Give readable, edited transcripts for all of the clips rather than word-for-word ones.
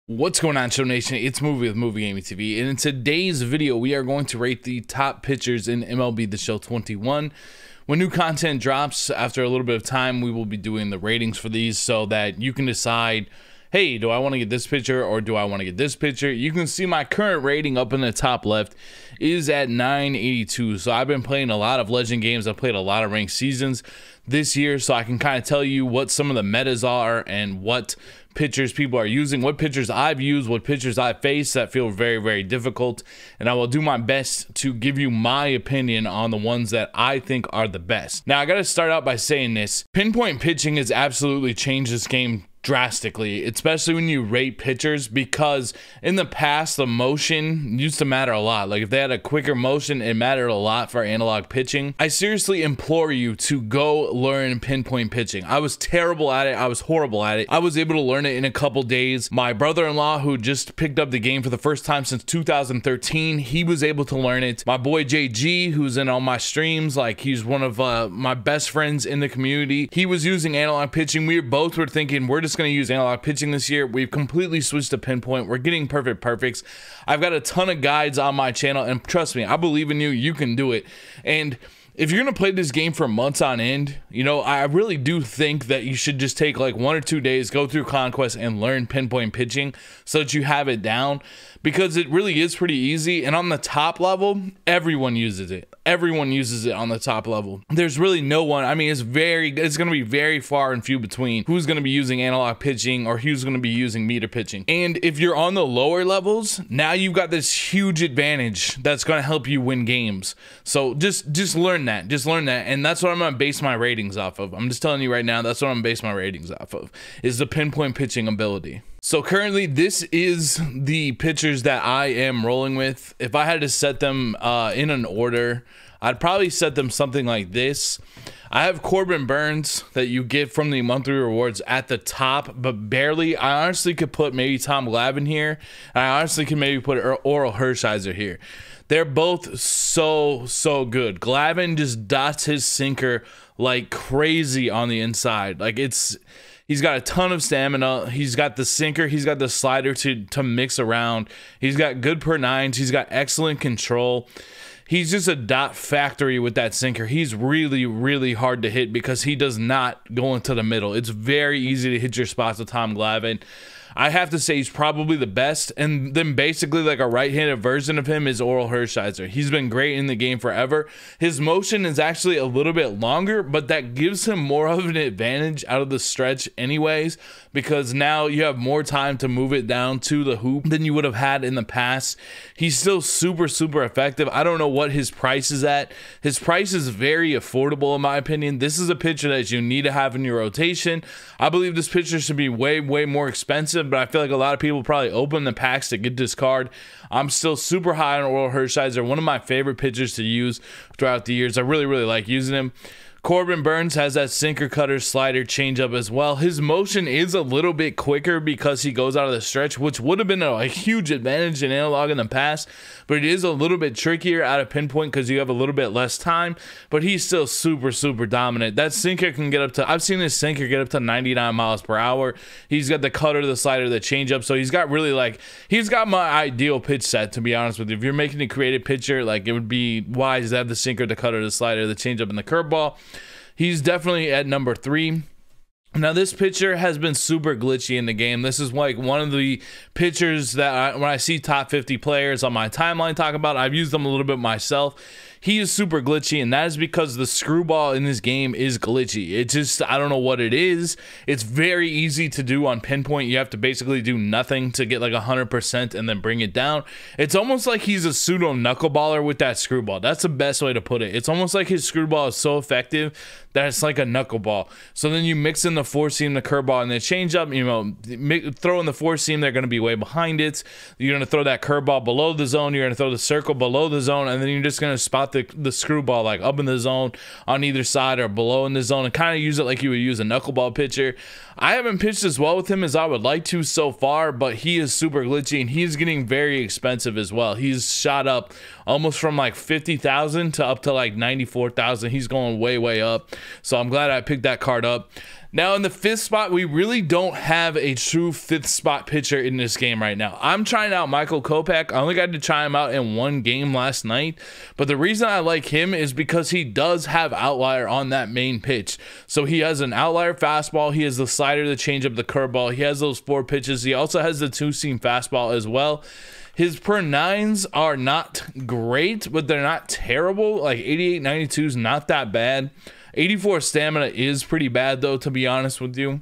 What's going on, Show Nation? It's Movie with Movie Gaming TV, and in today's video we are going to rate the top pitchers in MLB The Show 21. When new content drops after a little bit of time, we will be doing the ratings for these so that you can decide, hey, do I want to get this pitcher or do I want to get this pitcher? You can see my current rating up in the top left is at 982. So I've been playing a lot of Legend games. I've played a lot of ranked seasons this year, so I can kind of tell you what some of the metas are and what pitchers people are using, what pitchers I've used, what pitchers I've faced that feel very, very difficult. And I will do my best to give you my opinion on the ones that I think are the best. Now, I got to start out by saying this. Pinpoint pitching has absolutely changed this game drastically, especially when you rate pitchers, because in the past the motion used to matter a lot. Like if they had a quicker motion, it mattered a lot for analog pitching. I seriously implore you to go learn pinpoint pitching. I was terrible at it. I was horrible at it. I was able to learn it in a couple days. My brother-in-law, who just picked up the game for the first time since 2013, he was able to learn it. My boy JG, who's in all my streams, like he's one of my best friends in the community, he was using analog pitching. We both were thinking, we're just going to use analog pitching this year. We've completely switched to pinpoint. We're getting perfects. I've got a ton of guides on my channel, and trust me, I believe in you. You can do it. And if you're going to play this game for months on end, you know, I really do think that you should just take like 1 or 2 days, go through Conquest and learn pinpoint pitching so that you have it down, because it really is pretty easy. And on the top level, everyone uses it. Everyone uses it on the top level. There's really no one. I mean, it's going to be very far and few between who's going to be using analog pitching or who's going to be using meter pitching. And if you're on the lower levels, now you've got this huge advantage that's going to help you win games. So just learn that. Just learn that. And that's what I'm going to base my ratings off of. I'm just telling you right now, that's what I'm going to base my ratings off of, is the pinpoint pitching ability. So currently, this is the pitchers that I am rolling with. If I had to set them in an order, I'd probably set them something like this. I have Corbin Burns that you get from the monthly rewards at the top, but barely. I honestly could put maybe Tom Glavine here. I honestly could maybe put Oral Herscheiser here. They're both so good. Glavine just dots his sinker like crazy on the inside. Like he's got a ton of stamina. He's got the sinker. He's got the slider to mix around. He's got good per nines. He's got excellent control. He's just a dot factory with that sinker. He's really hard to hit because he does not go into the middle. It's very easy to hit your spots with Tom Glavine. I have to say he's probably the best, and then basically like a right-handed version of him is Oral Herscheiser. He's been great in the game forever. His motion is actually a little bit longer, but that gives him more of an advantage out of the stretch anyways, because now you have more time to move it down to the hoop than you would have had in the past. He's still super effective. I don't know what his price is at. His price is very affordable in my opinion. This is a pitcher that you need to have in your rotation. I believe this pitcher should be way more expensive, but I feel like a lot of people probably open the packs to get this card. I'm still super high on Oral Herscheiser, one of my favorite pitchers to use throughout the years. I really like using him. Corbin Burns has that sinker, cutter, slider, changeup as well. His motion is a little bit quicker because he goes out of the stretch, which would have been a huge advantage in analog in the past, but it is a little bit trickier out of pinpoint because you have a little bit less time, but he's still super dominant. That sinker can get up to, I've seen his sinker get up to 99 miles per hour. He's got the cutter, the slider, the changeup, so he's got he's got my ideal pitch set, to be honest with you. If you're making a creative pitcher, like it would be wise to have the sinker, the cutter, the slider, the changeup, and the curveball. He's definitely at number 3. Now, this pitcher has been super glitchy in the game. This is like one of the pitchers that when I see top 50 players on my timeline talk about, I've used them a little bit myself. He is super glitchy, and that is because the screwball in this game is glitchy. It just, I don't know what it is. It's very easy to do on pinpoint. You have to basically do nothing to get like 100% and then bring it down. It's almost like he's a pseudo knuckleballer with that screwball. That's the best way to put it. It's almost like his screwball is so effective that it's like a knuckleball. So then you mix in the four seam, the curveball, and the changeup. You know, throw in the four seam, they're going to be way behind it. You're going to throw that curveball below the zone. You're going to throw the circle below the zone, and then you're just going to spot the screwball like up in the zone on either side or below in the zone, and kind of use it like you would use a knuckleball pitcher. I haven't pitched as well with him as I would like to so far, but he is super glitchy, and he's getting very expensive as well. He's shot up almost from like 50,000 to up to like 94,000. He's going way up. So I'm glad I picked that card up. Now in the fifth spot, we really don't have a true fifth spot pitcher in this game right now. I'm trying out Michael Kopak. I only got to try him out in one game last night, but the reason I like him is because he does have outlier on that main pitch. So he has an outlier fastball, he has the slider, the changeup, the curveball, he has those 4 pitches. He also has the 2-seam fastball as well. His per nines are not great, but they're not terrible. Like 88, 92 is not that bad. 84 stamina is pretty bad though, to be honest with you.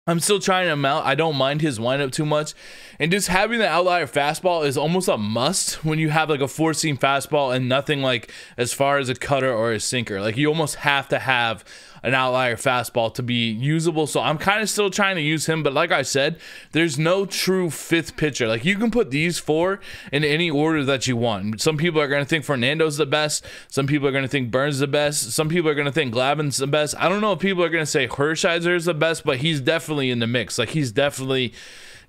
I'm still trying him out. I don't mind his windup too much. And just having the outlier fastball is almost a must when you have like a 4-seam fastball and nothing like as far as a cutter or a sinker. Like you almost have to have an outlier fastball to be usable. So I'm kind of still trying to use him, but like I said, there's no true fifth pitcher. Like you can put these 4 in any order that you want. Some people are going to think Fernando's the best. Some people are going to think Burns is the best. Some people are going to think Glavin's the best. I don't know if people are going to say Herscheiser is the best, but he's definitely in the mix. Like he's definitely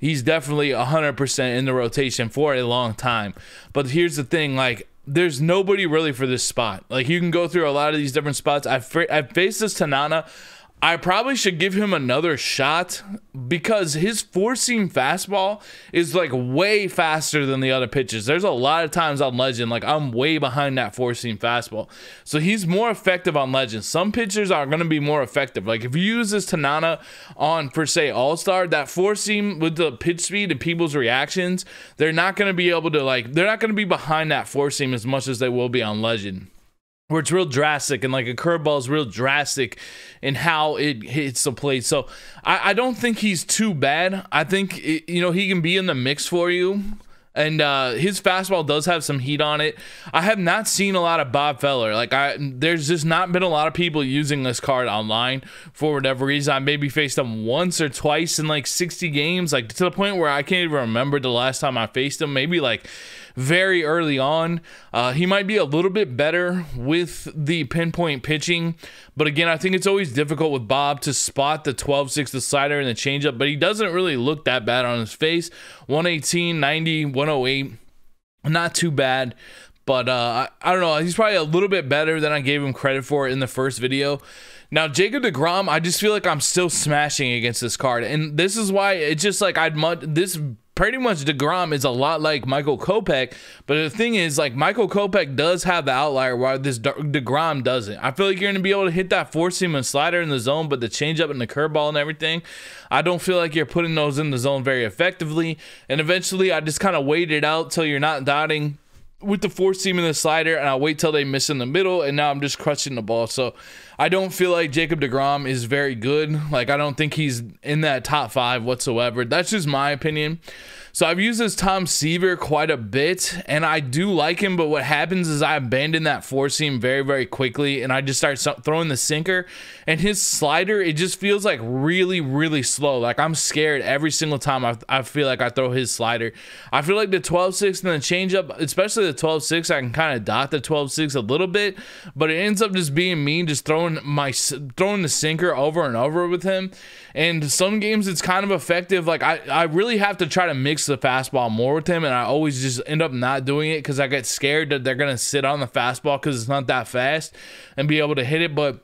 100% in the rotation for a long time. But here's the thing, like there's nobody really for this spot. Like you can go through a lot of these different spots. I've faced this Tanana. I probably should give him another shot because his 4-seam fastball is like way faster than the other pitches. There's a lot of times on Legend, like I'm way behind that 4-seam fastball. So he's more effective on Legend. Some pitchers are going to be more effective. Like if you use this Tanana on, for say, All-Star, that 4-seam with the pitch speed and people's reactions, they're not going to be able to they're not going to be behind that 4-seam as much as they will be on Legend, where it's real drastic, and like a curveball is real drastic in how it hits the plate. So I don't think he's too bad. I think he can be in the mix for you. And his fastball does have some heat on it. I have not seen a lot of Bob Feller. Like there's just not been a lot of people using this card online for whatever reason. I maybe faced him once or twice in like 60 games, like to the point where I can't even remember the last time I faced him. Maybe like very early on. He might be a little bit better with the pinpoint pitching, but again, I think it's always difficult with Bob to spot the 12-6, the slider, and the changeup, but he doesn't really look that bad on his face. 118, 90, 108, not too bad, but I don't know. He's probably a little bit better than I gave him credit for in the first video. Now, Jacob deGrom, I just feel like I'm still smashing against this card, and this is why it's just like pretty much deGrom is a lot like Michael Kopeck, but the thing is, like, Michael Kopeck does have the outlier while this deGrom doesn't. I feel like you're going to be able to hit that 4-seam and slider in the zone, but the changeup and the curveball and everything, I don't feel like you're putting those in the zone very effectively. And eventually, I just kind of wait it out till you're not dotting with the 4-seam and the slider, and I'll wait till they miss in the middle, and now I'm just crushing the ball. So I don't feel like Jacob deGrom is very good. Like, I don't think he's in that top 5 whatsoever. That's just my opinion. So I've used this Tom Seaver quite a bit, and I do like him, but what happens is I abandon that 4-seam very, very quickly, and I just start throwing the sinker, and his slider, it just feels like really, really slow. Like, I'm scared every single time I feel like I throw his slider. I feel like the 12-6 and the changeup, especially the 12-6, I can kind of dot the 12-6 a little bit, but it ends up just being me just throwing the sinker over and over with him. And some games it's kind of effective. Like, I really have to try to mix the fastball more with him, and I always just end up not doing it because I get scared that they're gonna sit on the fastball because it's not that fast and be able to hit it. But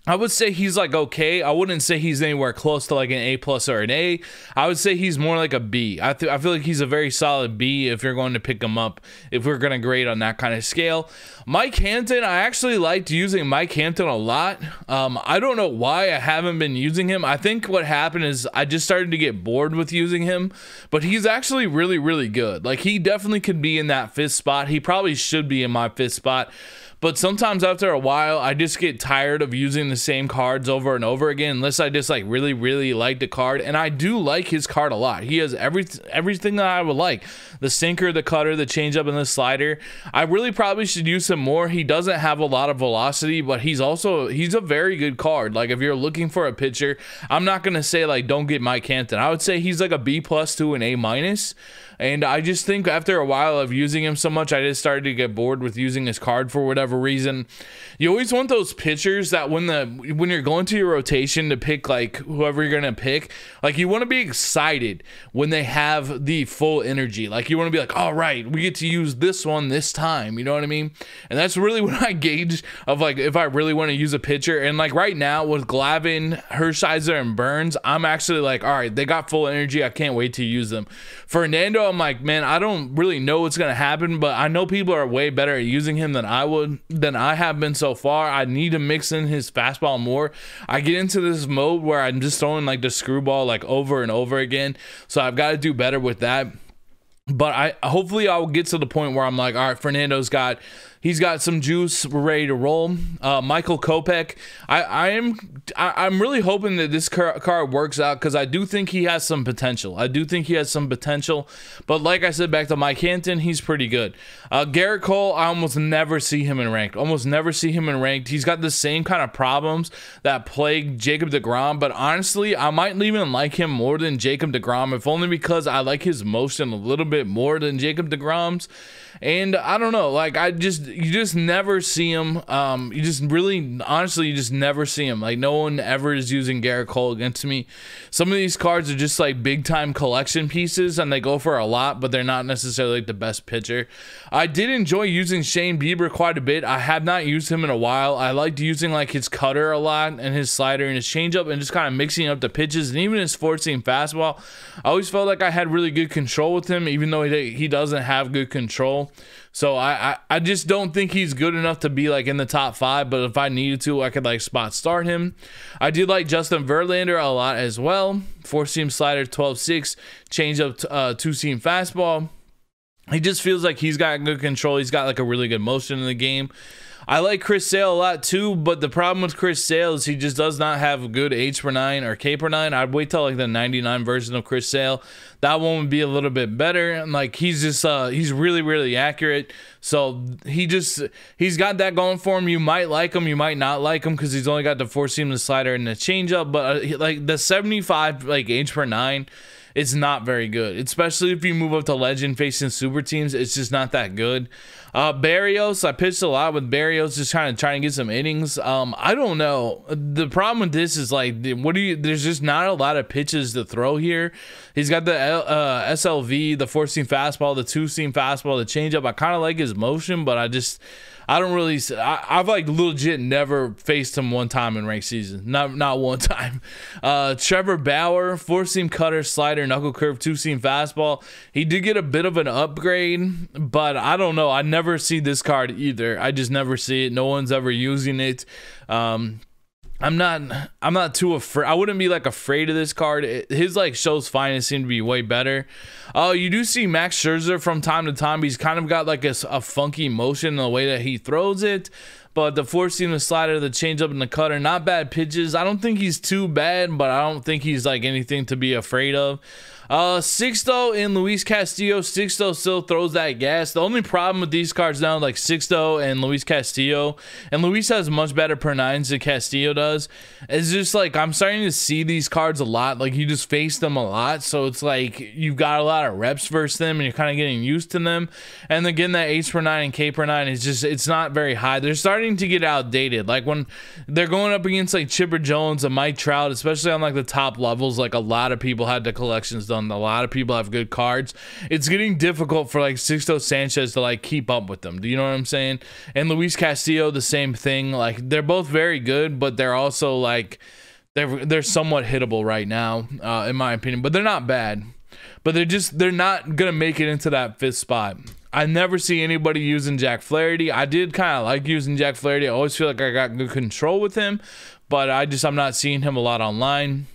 I would say he's like okay. I wouldn't say he's anywhere close to like an A+ or an A. I would say he's more like a B. I feel like he's a very solid B if you're going to pick him up, if we're going to grade on that kind of scale. Mike Hansen, I actually liked using Mike Hansen a lot. I don't know why I haven't been using him. I think what happened is I just started to get bored with using him, but he's actually really, really good. Like, he definitely could be in that 5th spot. He probably should be in my 5th spot. But sometimes after a while, I just get tired of using the same cards over and over again, unless I just like really, really like the card. And I do like his card a lot. He has everything that I would like. The sinker, the cutter, the changeup, and the slider. I really probably should use him more. He doesn't have a lot of velocity, but he's a very good card. Like, if you're looking for a pitcher, I'm not going to say like don't get Mike Hansen. I would say he's like a B+ to an A-. And I just think after a while of using him so much, I just started to get bored with using his card for whatever whatever reason. You always want those pitchers that when you're going to your rotation to pick like whoever you're gonna pick, like you want to be excited when they have the full energy. Like you want to be like, all right, we get to use this one this time. You know what I mean? And that's really what I gauge of like if I really want to use a pitcher. And like right now with Glavine, Herscheiser, and Burns, I'm actually like, all right, they got full energy. I can't wait to use them. Fernando, I'm like, man, I don't really know what's gonna happen, but I know people are way better at using him than I have been so far. I need to mix in his fastball more. I get into this mode where I'm just throwing like the screwball like over and over again, so I've got to do better with that. But hopefully I will get to the point where I'm like, all right, Fernando's got some juice, we're ready to roll. Michael Kopeck, I'm really hoping that this card works out, because I do think he has some potential. But like I said, back to Mike Hansen, he's pretty good. Garrett Cole, I almost never see him in ranked. He's got the same kind of problems that plague Jacob deGrom, but honestly, I might even like him more than Jacob deGrom, if only because I like his motion a little bit more than Jacob deGrom's. And I don't know, like you just never see him. You just never see him. Like no one ever is using Garrett Cole against me. Some of these cards are just like big time collection pieces, and they go for a lot, but they're not necessarily like the best pitcher. I did enjoy using Shane Bieber quite a bit. I have not used him in a while. I liked using like his cutter a lot, and his slider and his changeup, and just kind of mixing up the pitches, and even his 4-seam fastball. I always felt like I had really good control with him, even though he doesn't have good control. So I just don't think he's good enough to be like in the top 5, but if I needed to, I could like spot start him. I did like Justin Verlander a lot as well. 4-seam slider, 12-6, changeup, 2-seam fastball. He just feels like he's got good control. He's got like a really good motion in the game. I like Chris Sale a lot too, but the problem with Chris Sale is he just does not have a good H/9 or K/9. I'd wait till like the 99 version of Chris Sale. That one would be a little bit better. And like he's just he's really accurate. So he's got that going for him. You might like him, you might not like him, because he's only got the 4-seam, the slider, and the changeup. But like the 75 like H/9. It's not very good, especially if you move up to legend facing super teams. It's just not that good. Barrios, I pitched a lot with Barrios, just trying to get some innings. I don't know. The problem with this is like, there's just not a lot of pitches to throw here. He's got the SLV, the 4-seam fastball, the 2-seam fastball, the changeup. I kind of like his motion, but I don't really. I've like legit never faced him one time in ranked season. Not one time. Trevor Bauer, 4-seam cutter, slider, knuckle curve, 2-seam fastball. He did get a bit of an upgrade, but I don't know. I never see this card either. I just never see it. No one's ever using it. I'm not too afraid. I wouldn't be like afraid of this card. His like show's finest seem to be way better. You do see Max Scherzer from time to time. He's kind of got like a funky motion in the way that he throws it. But the 4-seam, the slider, the changeup, and the cutter, not bad pitches. I don't think he's too bad, but I don't think he's like anything to be afraid of. Sixto and Luis Castillo. Sixto still throws that gas. The only problem with these cards now, like Sixto and Luis Castillo, and Luis has much better per nines than Castillo does, is just like I'm starting to see these cards a lot. Like you just face them a lot, so it's like you've got a lot of reps versus them, and you're kind of getting used to them. And again, that H/9 and K/9 is just, it's not very high. They're starting to get outdated. Like when they're going up against like Chipper Jones and Mike Trout, especially on like the top levels, like a lot of people had the collections done. A lot of people have good cards. It's getting difficult for like Sixto Sanchez to like keep up with them. Do you know what I'm saying? And Luis Castillo, the same thing. Like they're both very good, but they're also like they're somewhat hittable right now, in my opinion. But they're not bad. But they're not gonna make it into that 5th spot. I never see anybody using Jack Flaherty. I did kind of like using Jack Flaherty. I always feel like I got good control with him, but I'm not seeing him a lot online.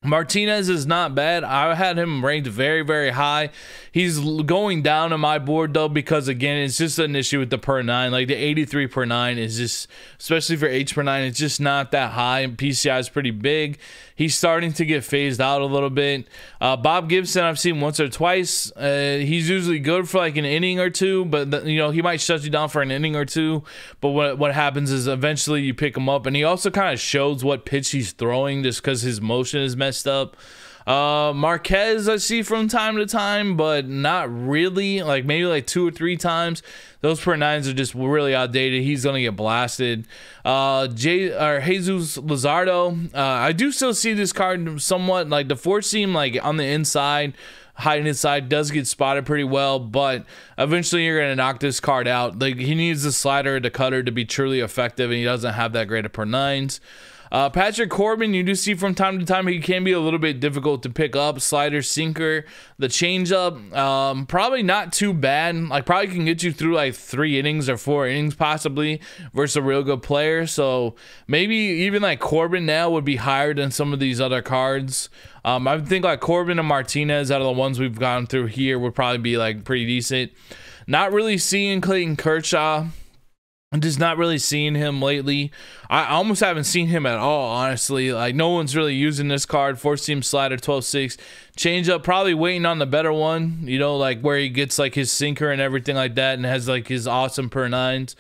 Martinez is not bad. I had him ranked very high. He's going down on my board though, because again, it's just an issue with the per 9. Like the 83 per 9 is just, especially for H/9, it's just not that high, and PCI is pretty big. He's starting to get phased out a little bit. Bob Gibson, I've seen once or twice. He's usually good for like an inning or two, but you know, he might shut you down for an inning or two. But what happens is eventually you pick him up, and he also kind of shows what pitch he's throwing just because his motion is messed up. Marquez I see from time to time, but not really. Like maybe like 2 or 3 times. Those per nines are just really outdated. He's gonna get blasted. Jesus Luzardo. I do still see this card somewhat. Like the 4-seam, like on the inside, hiding inside, does get spotted pretty well, but eventually you're gonna knock this card out. Like he needs the slider, the cutter to be truly effective, and he doesn't have that great of per nines. Patrick Corbin, you do see from time to time he can be a little bit difficult to pick up. Slider, sinker, the changeup, probably not too bad. Like probably can get you through like 3 innings or 4 innings possibly versus a real good player. So maybe even like Corbin now would be higher than some of these other cards. I think like Corbin and Martinez out of the ones we've gone through here would probably be like pretty decent. Not really seeing Clayton Kershaw. I'm just not really seeing him lately. I almost haven't seen him at all, honestly. Like no one's really using this card. 4-seam slider, 12-6. Changeup, probably waiting on the better one, you know, like where he gets like his sinker and everything like that and has like his awesome per nines.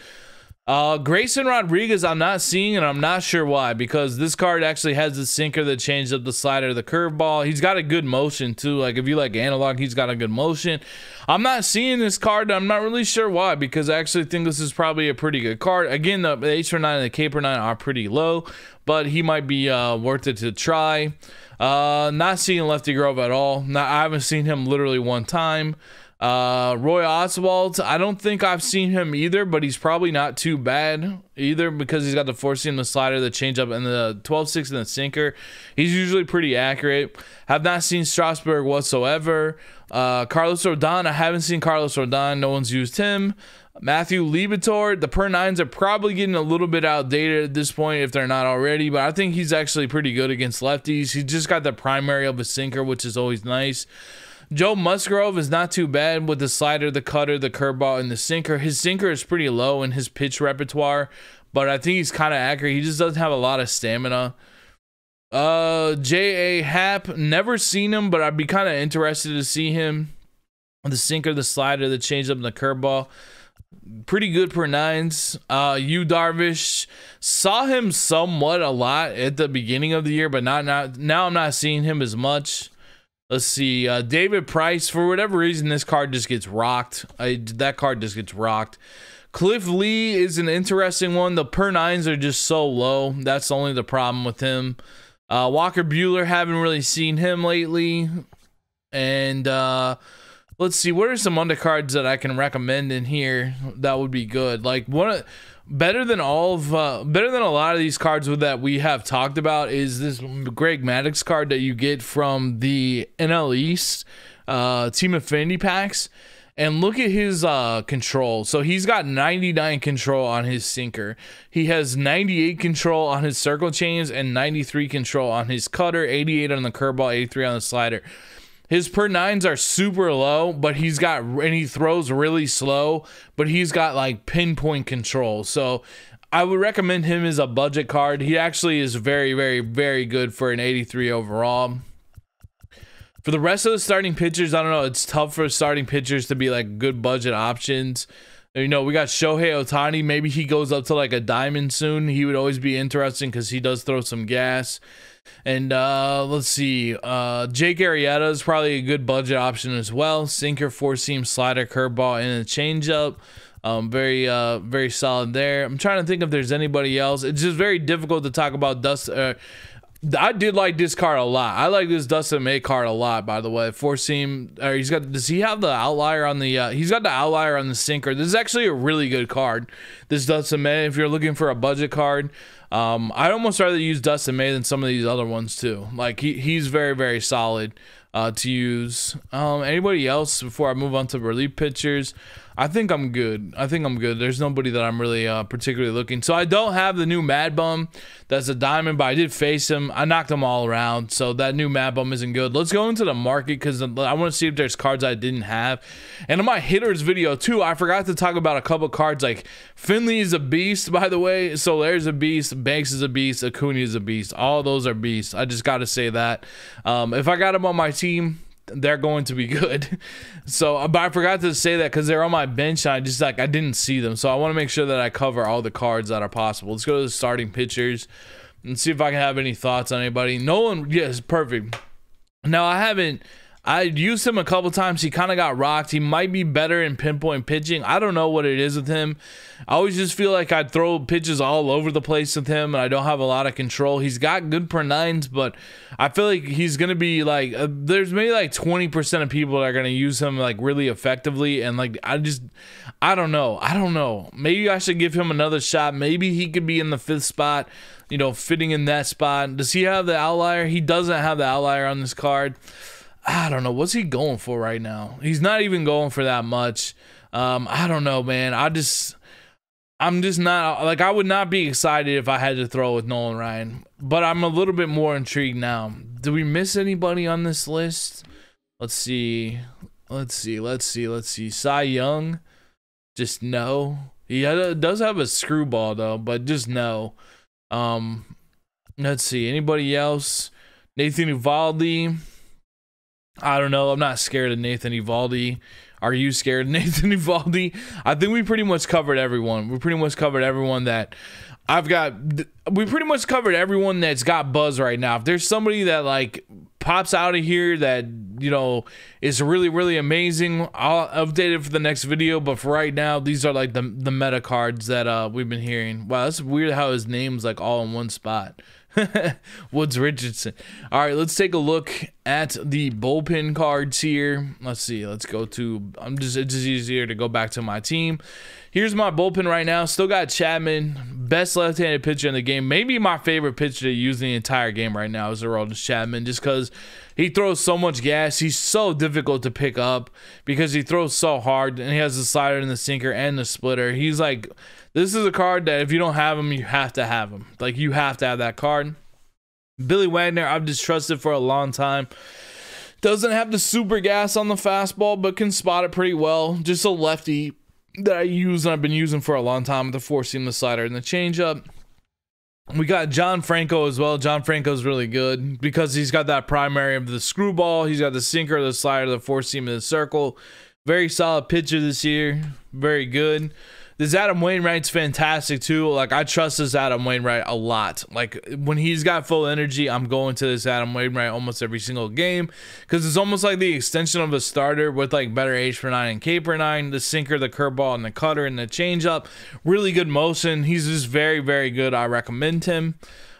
Grayson Rodriguez I'm not seeing, and I'm not sure why, because this card actually has the sinker, the changeup, the slider, the curveball. He's got a good motion too. Like if you like analog, he's got a good motion. I'm not seeing this card. I'm not really sure why, because I actually think this is probably a pretty good card. Again, the H per 9 and the K per 9 are pretty low, but he might be worth it to try. Not seeing Lefty Grove at all. I haven't seen him literally one time. Roy Oswalt, I don't think I've seen him either, but he's probably not too bad either, because he's got the 4-seam, the slider, the changeup, and the 12-6 and the sinker. He's usually pretty accurate. Have not seen Strasburg whatsoever. Carlos Rodon, I haven't seen Carlos Rodon. No one's used him. Matthew Levitor, the per nines are probably getting a little bit outdated at this point if they're not already, but I think he's actually pretty good against lefties. He's just got the primary of a sinker, which is always nice. Joe Musgrove is not too bad with the slider, the cutter, the curveball, and the sinker. His sinker is pretty low in his pitch repertoire, but I think he's kind of accurate. He just doesn't have a lot of stamina. J.A. Happ, never seen him, but I'd be kind of interested to see him. The sinker, the slider, the changeup, and the curveball. Pretty good per nines. Yu Darvish, saw him somewhat a lot at the beginning of the year, but now I'm not seeing him as much. Let's see, David Price, for whatever reason, this card just gets rocked. That card just gets rocked. Cliff Lee is an interesting one. The per nines are just so low. That's only the problem with him. Walker Buehler, haven't really seen him lately. And let's see, what are some undercards that I can recommend in here that would be good? Like better than a lot of these cards that we have talked about is this Greg Maddox card that you get from the NL East Team Affinity packs. And look at his control. So he's got 99 control on his sinker. He has 98 control on his circle chains and 93 control on his cutter, 88 on the curveball, 83 on the slider. His per nines are super low, but he throws really slow, but he's got like pinpoint control. So I would recommend him as a budget card. He actually is very, very, very good for an 83 overall. For the rest of the starting pitchers, I don't know. It's tough for starting pitchers to be like good budget options. You know, we got Shohei Ohtani. Maybe he goes up to like a diamond soon. He would always be interesting because he does throw some gas. And let's see, Jake Arrieta is probably a good budget option as well. Sinker, 4-seam, slider, curveball, and a changeup. Very solid there. I'm trying to think if there's anybody else. It's just very difficult to talk about Dustin. I did like this card a lot. I like this Dustin May card a lot, by the way. 4-seam. Does he have the outlier on the? He's got the outlier on the sinker. This is actually a really good card. This Dustin May, if you're looking for a budget card. I'd almost rather use Dustin May than some of these other ones too. Like he's very, very solid to use. Anybody else before I move on to relief pitchers? I think I'm good. There's nobody that I'm really particularly looking. So I don't have the new Mad Bum. That's a diamond, but I did face him. I knocked them all around. So that new Mad Bum isn't good. Let's go into the market because I want to see if there's cards I didn't have. And in my hitters video too, I forgot to talk about a couple cards. Like Finley is a beast, by the way. Solaire's a beast. Banks is a beast. Acuna is a beast. All those are beasts. I just got to say that. If I got them on my team, they're going to be good. So, but I forgot to say that because they're on my bench. And I didn't see them. So I want to make sure that I cover all the cards that are possible. Let's go to the starting pitchers and see if I can have any thoughts on anybody. Nolan, yes, perfect. Now, I used him a couple times. He kind of got rocked. He might be better in pinpoint pitching. I don't know what it is with him. I always just feel like I'd throw pitches all over the place with him, and I don't have a lot of control. He's got good per nines, but I feel like he's going to be like, there's maybe like 20% of people that are going to use him like really effectively. And like, I don't know. Maybe I should give him another shot. Maybe he could be in the 5th spot, you know, fitting in that spot. Does he have the outlier? He doesn't have the outlier on this card. I don't know. What's he going for right now? He's not even going for that much. I don't know, man. I'm just not, like, I would not be excited if I had to throw with Nolan Ryan, but I'm a little bit more intrigued now. Do we miss anybody on this list? Let's see. Cy Young. Just no. He does have a screwball though, but just no. Let's see. Anybody else? Nathan Eovaldi. I don't know. I'm not scared of Nathan Eovaldi. Are you scared of Nathan Eovaldi? I think we pretty much covered everyone. We pretty much covered everyone that we pretty much covered everyone that's got buzz right now. If there's somebody that like pops out of here that, you know, is really, really amazing, I'll update it for the next video. But for right now, these are like the meta cards that we've been hearing. Wow, that's weird how his name's like all in one spot. Woods Richardson. All right, let's take a look at the bullpen cards here. Let's see. Let's go to, it's just easier to go back to my team. Here's my bullpen right now. Still got Chapman, best left-handed pitcher in the game. Maybe my favorite pitcher to use in the entire game right now is Aroldis Chapman, just because he throws so much gas. He's so difficult to pick up because he throws so hard, and he has the slider and the sinker and the splitter. He's like, this is a card that if you don't have him, you have to have him. Like, you have to have that card. Billy Wagner, I've just trusted for a long time. Doesn't have the super gas on the fastball, but can spot it pretty well. Just a lefty that I use and I've been using for a long time with the 4-seam, the slider, and the changeup. We got John Franco as well. John Franco's really good because he's got that primary of the screwball. He's got the sinker, the slider, the 4-seam, and the circle. Very solid pitcher this year. Very good. This Adam Wainwright's fantastic too. Like, I trust this Adam Wainwright a lot. Like, when he's got full energy, I'm going to this Adam Wainwright almost every single game because it's almost like the extension of a starter with like better H per 9 and K per 9, the sinker, the curveball, and the cutter and the changeup. Really good motion. He's just very, very good. I recommend him.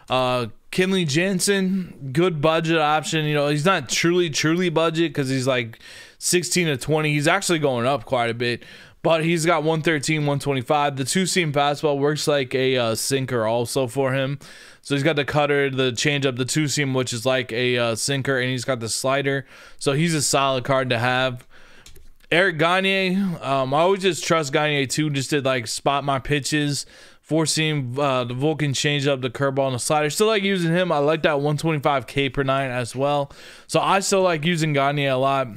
Kenley Jensen, good budget option. You know, he's not truly budget because he's like 16 to 20. He's actually going up quite a bit. But he's got 113, 125. The 2-seam fastball works like a sinker also for him. So he's got the cutter, the changeup, the 2-seam, which is like a sinker, and he's got the slider. So he's a solid card to have. Eric Gagne, I always just trust Gagne too, just to like spot my pitches. 4-seam, the Vulcan changeup, the curveball, and the slider. Still like using him. I like that 125 K per 9 as well. So I still like using Gagne a lot.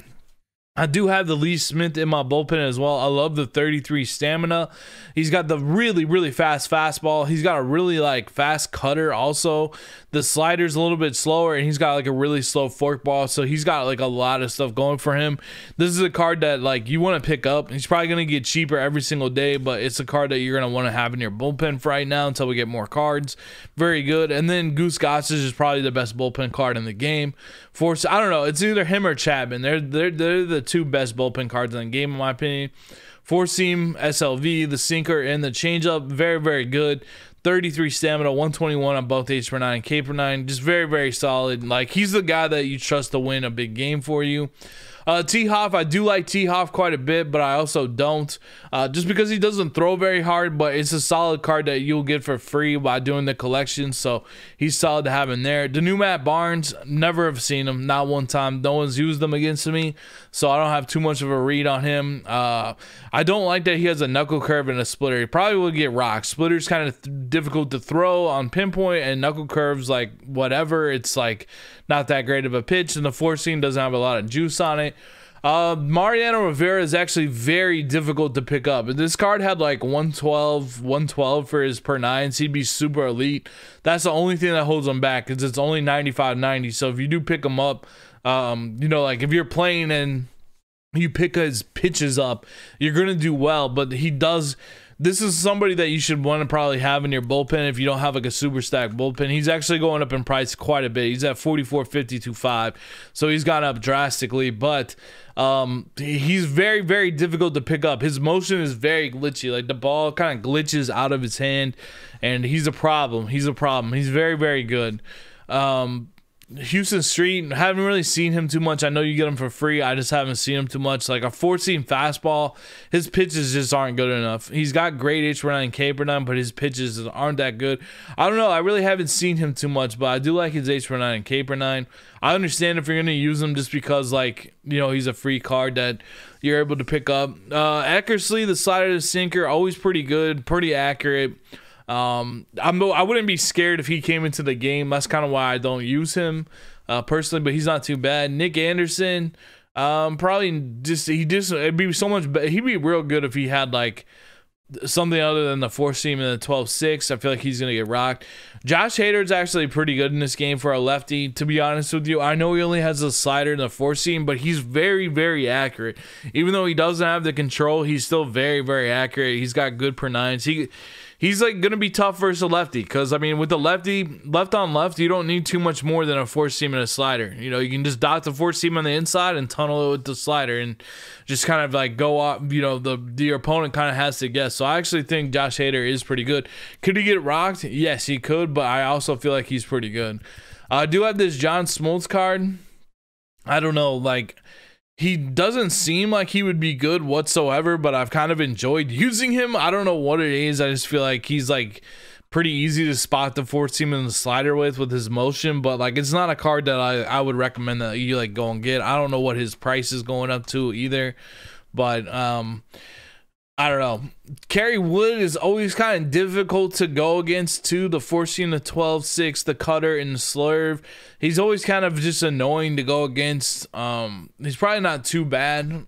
I do have the Lee Smith in my bullpen as well. I love the 33 stamina. He's got the really, really fast fastball. He's got a really like fast cutter also. The slider's a little bit slower, and he's got like a really slow forkball. So he's got like a lot of stuff going for him. This is a card that like you want to pick up. He's probably going to get cheaper every single day, but it's a card that you're going to want to have in your bullpen for right now until we get more cards. Very good. And then Goose Gossage is probably the best bullpen card in the game. I don't know. It's either him or Chapman. They're the two best bullpen cards in the game, in my opinion. 4-seam, SLV, the sinker, and the changeup. Very, very good. 33 stamina, 121 on both H per 9 and K per 9. Just very, very solid. Like, he's the guy that you trust to win a big game for you. T-Hoff, I do like T-Hoff quite a bit, but I also don't. Just because he doesn't throw very hard, but it's a solid card that you'll get for free by doing the collection, so he's solid to have in there. The new Matt Barnes, never have seen him, not one time. No one's used them against me, so I don't have too much of a read on him. I don't like that he has a knuckle curve and a splitter. He probably will get rocked. Splitter's kind of difficult to throw on pinpoint, and knuckle curves, like, whatever. It's, like, not that great of a pitch, and the 4-seam doesn't have a lot of juice on it. Mariano Rivera is actually very difficult to pick up. If this card had like 112 for his per 9s, he'd be super elite. That's the only thing that holds him back, because it's only 95-90. So if you do pick him up, you know, like if you're playing and you pick his pitches up, you're going to do well. But he does. This is somebody that you should want to probably have in your bullpen if you don't have like a super stack bullpen. He's actually going up in price quite a bit. He's at 44.52.5, so he's gone up drastically. But he's very, very difficult to pick up. His motion is very glitchy. Like the ball kind of glitches out of his hand, and he's a problem. He's a problem. He's very, very good. Houston Street, haven't really seen him too much. I know you get him for free. I just haven't seen him too much. Like a 4-seam fastball, his pitches just aren't good enough. He's got great H per 9 K per 9, but his pitches aren't that good. I don't know. I really haven't seen him too much, but I do like his H per 9 and K per 9. I understand if you're going to use him just because, like, you know, he's a free card that you're able to pick up. Eckersley, the slider, the sinker, always pretty good, pretty accurate. I wouldn't be scared if he came into the game. That's kind of why I don't use him personally, but he's not too bad. Nick Anderson, probably it'd be so much better. He'd be real good if he had like something other than the 4-seam and the 12-6. I feel like he's gonna get rocked. Josh Hader's actually pretty good in this game for a lefty, to be honest with you. I know he only has a slider and a 4-seam, but he's very, very accurate. Even though he doesn't have the control, he's still very, very accurate. He's got good per 9s. He's like going to be tough versus a lefty because, I mean, with the lefty, left on left, you don't need too much more than a 4-seam and a slider. You know, you can just dot the 4-seam on the inside and tunnel it with the slider and just kind of like go off, you know, the opponent kind of has to guess. So I actually think Josh Hader is pretty good. Could he get rocked? Yes, he could, but I also feel like he's pretty good. I do have this John Smoltz card. I don't know, like, he doesn't seem like he would be good whatsoever, but I've kind of enjoyed using him. I don't know what it is. I just feel like he's like pretty easy to spot the 4-seam and the slider with his motion, but like it's not a card that I would recommend that you like go and get. I don't know what his price is going up to either, but I don't know. Carrie Wood is always kind of difficult to go against too. The 4-seam, the 12-6, the cutter, and the slurve. He's always kind of just annoying to go against. He's probably not too bad.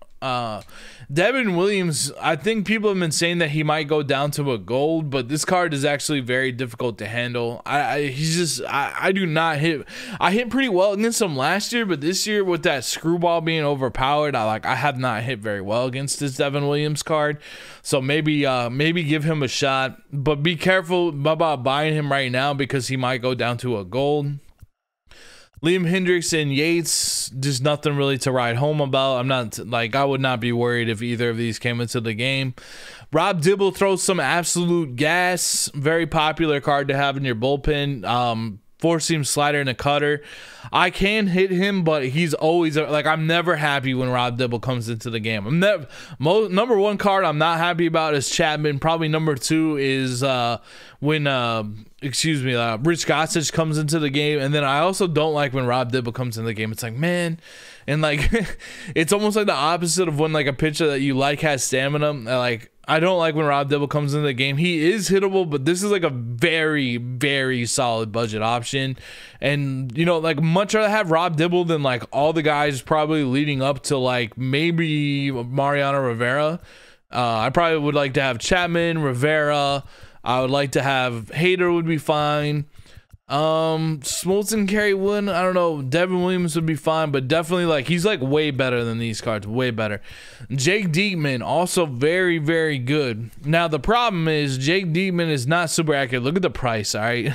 Devin Williams, I think people have been saying that he might go down to a gold, but this card is actually very difficult to handle. I do not hit. I hit pretty well against him last year, but this year with that screwball being overpowered, I have not hit very well against this Devin Williams card. So maybe give him a shot, but be careful about buying him right now because he might go down to a gold. Liam Hendricks and Yates, just nothing really to write home about. I would not be worried if either of these came into the game. Rob Dibble throws some absolute gas. Very popular card to have in your bullpen. 4-seam slider and a cutter. I can hit him, but he's always like, I'm never happy when Rob Dibble comes into the game. Number one card I'm not happy about is Chapman. Probably number 2 is when Rich Gossage comes into the game, and then I also don't like when Rob Dibble comes into the game. It's like, man, and like it's almost like the opposite of when like a pitcher that you like has stamina. Like I don't like when Rob Dibble comes into the game. He is hittable, but this is like a very, very solid budget option. And, you know, like much rather have Rob Dibble than like all the guys probably leading up to like maybe Mariano Rivera. I probably would like to have Chapman, Rivera. I would like to have Hader would be fine. Smoltz and Carrie Wood, I don't know. Devin Williams would be fine, but definitely like he's like way better than these cards, way better. Jake Diekman, also very, very good. Now the problem is Jake Diekman is not super accurate. Look at the price, all right?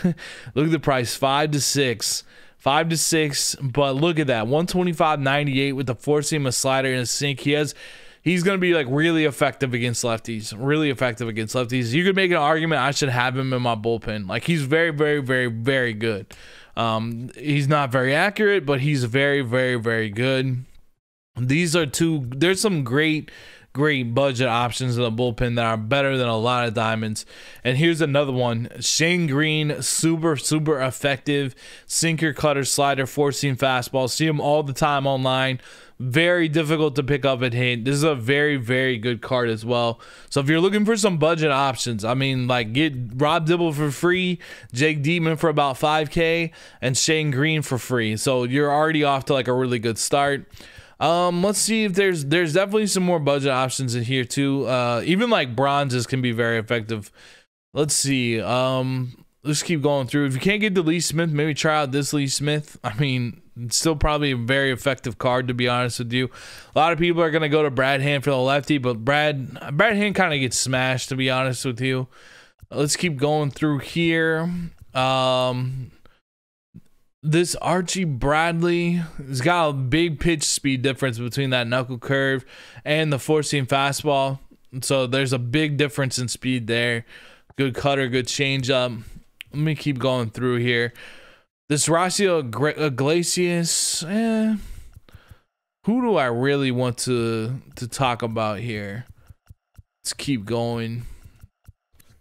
Look at the price, 5 to 6. 5 to 6, but look at that, 125.98 with the 4-seam, a slider, and a sink. He's going to be like really effective against lefties. Really effective against lefties. You could make an argument I should have him in my bullpen. Like he's very, very, very, very good. He's not very accurate, but he's very, very, very good. These are there's some great budget options in the bullpen that are better than a lot of diamonds. And here's another one. Shane Green, super, super effective. Sinker, cutter, slider, 4-seam fastball. See him all the time online. Very difficult to pick up and hit. This is a very, very good card as well. So if you're looking for some budget options, I mean, like get Rob Dibble for free, Jake Diekman for about $5K, and Shane Green for free. So you're already off to like a really good start. Let's see if there's definitely some more budget options in here too. Even like bronzes can be very effective. Let's see. Let's keep going through. If you can't get the Lee Smith, maybe try out this Lee Smith. I mean, It's still probably a very effective card, to be honest with you. A lot of people are going to go to Brad Hand for the lefty, but Brad Hand kind of gets smashed, to be honest with you. Let's keep going through here. This Archie Bradley has got a big pitch speed difference between that knuckle curve and the four-seam fastball. So there's a big difference in speed there. Good cutter, good changeup. Let me keep going through here. This Horacio Iglesias, who do I really want to talk about here? Let's keep going.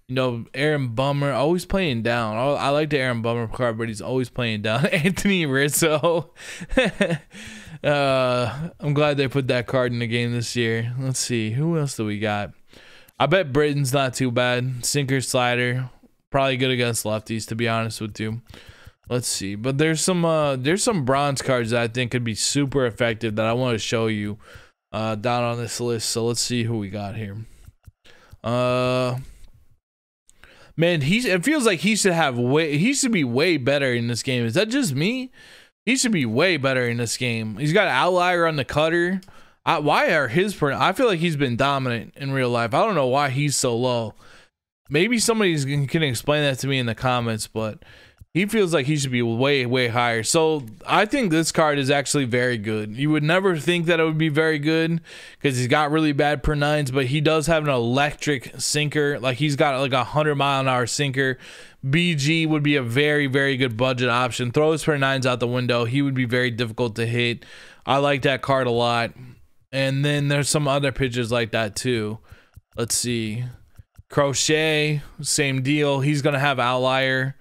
You know, Aaron Bummer, always playing down. I like the Aaron Bummer card, but he's always playing down. Anthony Rizzo. I'm glad they put that card in the game this year. Let's see. Who else do we got? I bet Britton's not too bad. Sinker, slider. Probably good against lefties, to be honest with you. Let's see. But there's some bronze cards that I think could be super effective that I want to show you down on this list. So let's see who we got here. Man, it feels like he should be way better in this game. Is that just me? He should be way better in this game. He's got an outlier on the cutter. I feel like he's been dominant in real life. I don't know why he's so low. Maybe somebody can explain that to me in the comments, but he feels like he should be way higher. So I think this card is actually very good. You would never think that it would be very good because he's got really bad per nines, but he does have an electric sinker. Like he's got like 100-mile-an-hour sinker. BG would be a very good budget option. Throw his per nines out the window. He would be very difficult to hit. I like that card a lot. And then there's some other pitchers like that too. Let's see. Crochet, same deal. He's gonna have outlier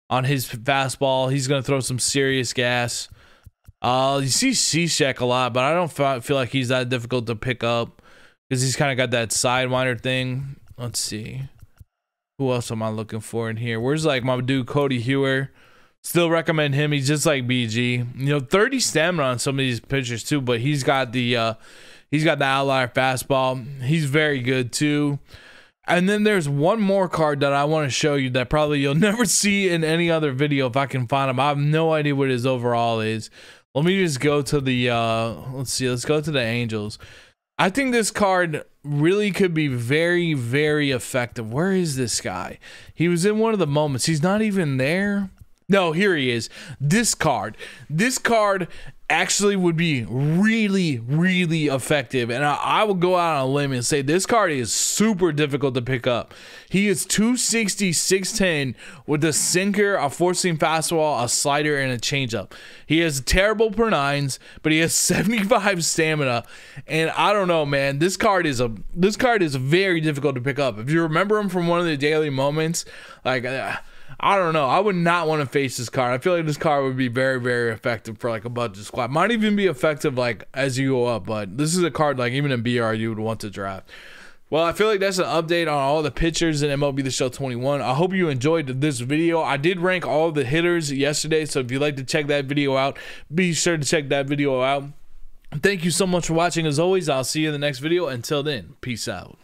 on his fastball. He's going to throw some serious gas. You see Cishek a lot, but I don't feel like he's that difficult to pick up because he's kind of got that sidewinder thing. Let's see. Who else am I looking for in here? Where's like my dude Cody Hewer? Still recommend him. He's just like BG. You know, 30 stamina on some of these pitchers too, but he's got the outlier fastball. He's very good too. And then there's one more card that I want to show you that probably you'll never see in any other video if I can find him. I have no idea what his overall is. Let me just go to the let's go to the Angels. I think this card really could be very effective. Where is this guy? He was in one of the moments. He's not even there. No, here he is. This card actually would be really effective, and I will go out on a limb and say this card is super difficult to pick up. He is 260, 6'10" with a sinker, a four-seam fastball, a slider, and a changeup. He has terrible per nines, but he has 75 stamina, and I don't know, man. This card is very difficult to pick up. If you remember him from one of the daily moments, like. I don't know. I would not want to face this card. I feel like this card would be very effective for like a budget squad. Might even be effective like as you go up, but this is a card like even in BR you would want to draft. Well, I feel like that's an update on all the pitchers in MLB The Show 21. I hope you enjoyed this video. I did rank all the hitters yesterday, so if you'd like to check that video out, be sure to check that video out. Thank you so much for watching. As always, I'll see you in the next video. Until then, peace out.